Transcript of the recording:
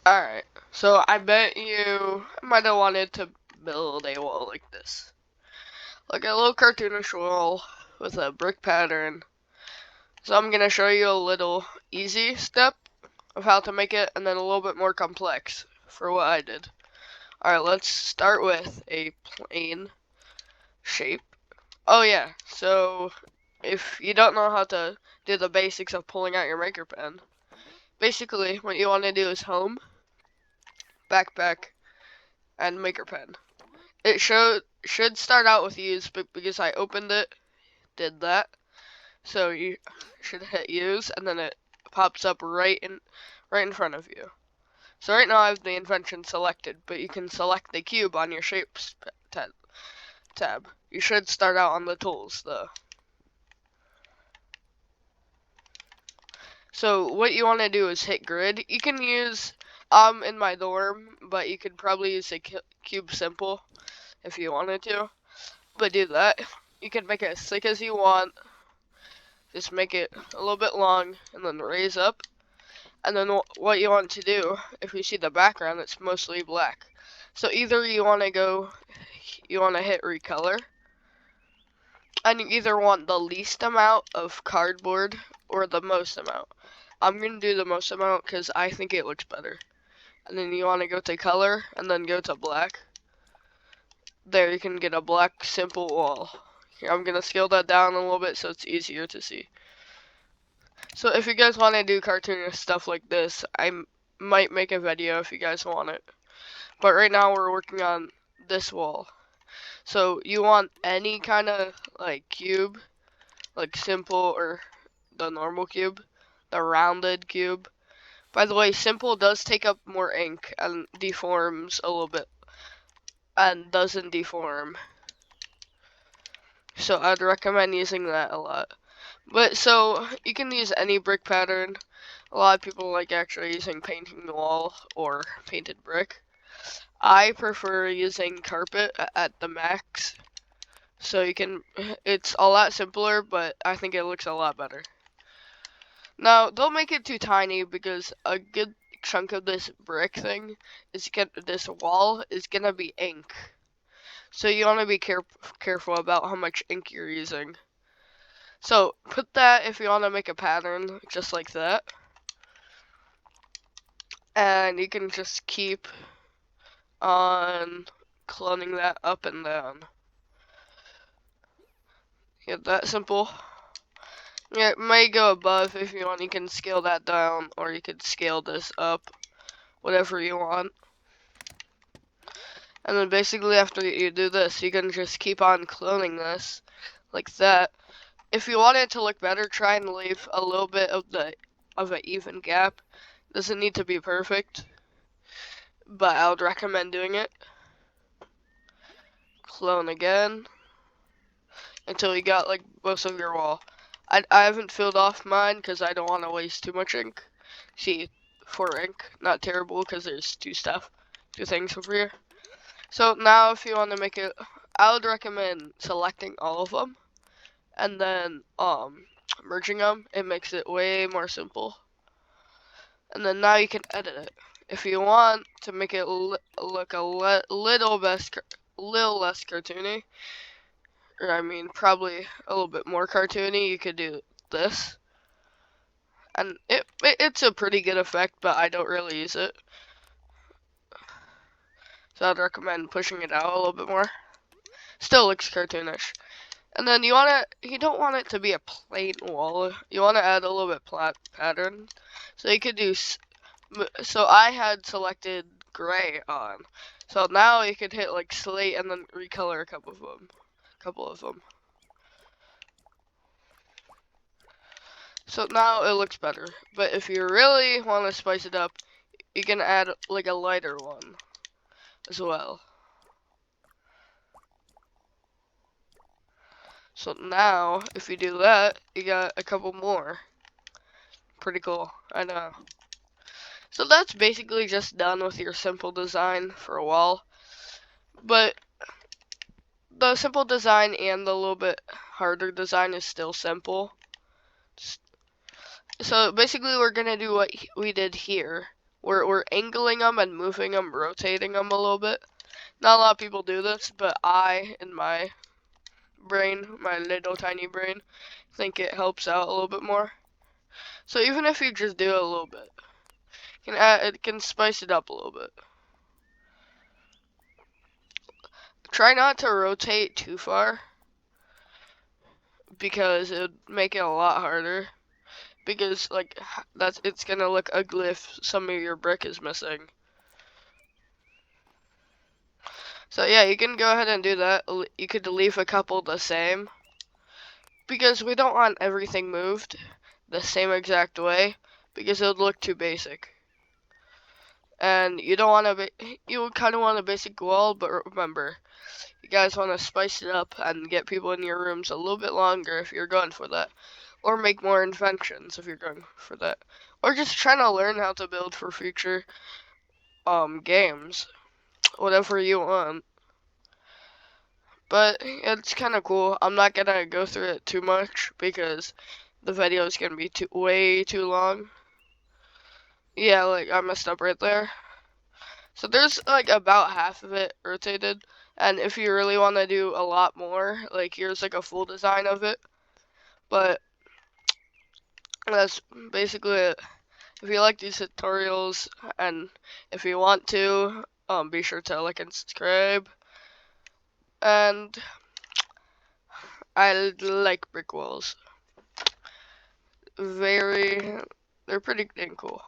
Alright, so I bet you might have wanted to build a wall like this. Like a little cartoonish wall with a brick pattern. So I'm going to show you a little easy step of how to make it, and then a little bit more complex for what I did. Alright, let's start with a plain shape. Oh yeah, so if you don't know how to do the basics of pulling out your maker pen, basically what you want to do is home, backpack, and maker pen. It should start out with use, but because I opened it, did that. So you should hit use, and then it pops up right in front of you. So right now I have the invention selected, but you can select the cube on your shapes tab. You should start out on the tools though. So what you want to do is hit grid. You can use in my dorm, but you could probably use a cube simple if you wanted to. But do that. You can make it as thick as you want. Just make it a little bit long and then raise up. And then what you want to do, if you see the background, it's mostly black. So either you want to hit recolor, and you either want the least amount of cardboard or the most amount. I'm going to do the most amount because I think it looks better. And then you want to go to color and then go to black. There you can get a black simple wall. Here, I'm going to scale that down a little bit so it's easier to see. So if you guys want to do cartoonish stuff like this, I might make a video if you guys want it. But right now we're working on this wall. So you want any kind of like cube, like simple or the normal cube, the rounded cube. By the way, simple does take up more ink and deforms a little bit and doesn't deform. So I'd recommend using that a lot. But so you can use any brick pattern. A lot of people like actually using painting the wall or painted brick. I prefer using carpet at the max. So it's a lot simpler, but I think it looks a lot better. Now, don't make it too tiny because a good chunk of this brick thing this wall is gonna be ink. So you want to be careful about how much ink you're using. So put that if you want to make a pattern just like that. And you can just keep on cloning that up and down. Get that simple. Yeah, it may go above if you want. You can scale that down, or you could scale this up, whatever you want. And then basically after you do this, you can just keep on cloning this like that. If you want it to look better, try and leave a little bit of an even gap. Doesn't need to be perfect, but I would recommend doing it. Clone again until you got like most of your wall. I haven't filled off mine because I don't want to waste too much ink. See, 4 ink, not terrible because there's two things over here. So now if you want to make it, I would recommend selecting all of them and then merging them. It makes it way more simple. And then now you can edit it. If you want to make it look a little less cartoony, or I mean probably a little bit more cartoony, you could do this. And it's a pretty good effect, but I don't really use it. So I'd recommend pushing it out a little bit more. Still looks cartoonish. And then you don't want it to be a plain wall. You want to add a little bit pattern. So you could do. So I had selected gray on. So now you could hit like slate and then recolor a couple of them. So now it looks better. But if you really want to spice it up, you can add like a lighter one as well. So now, if you do that, you got a couple more. Pretty cool, I know. So that's basically just done with your simple design for a wall. But the simple design and the little bit harder design is still simple. So basically we're gonna do what we did here, we're angling them and moving them, rotating them a little bit. Not a lot of people do this, but I, in my brain, my little tiny brain, think it helps out a little bit more. So even if you just do it a little bit, it can spice it up a little bit. Try not to rotate too far, because it would make it a lot harder. Because like it's gonna look ugly if some of your brick is missing. So yeah, you can go ahead and do that. You could leave a couple the same, because we don't want everything moved the same exact way, because it would look too basic. And you don't want to you kind of want a basic wall, but remember, you guys want to spice it up and get people in your rooms a little bit longer if you're going for that. Or make more inventions if you're going for that. Or just trying to learn how to build for future games. Whatever you want. But it's kind of cool. I'm not going to go through it too much because the video is going to be way too long. Yeah, like I messed up right there. So there's like about half of it rotated. And if you really want to do a lot more, like here's like a full design of it. But that's basically it. If you like these tutorials and if you want to, be sure to like and subscribe. And I like brick walls. They're pretty dang cool.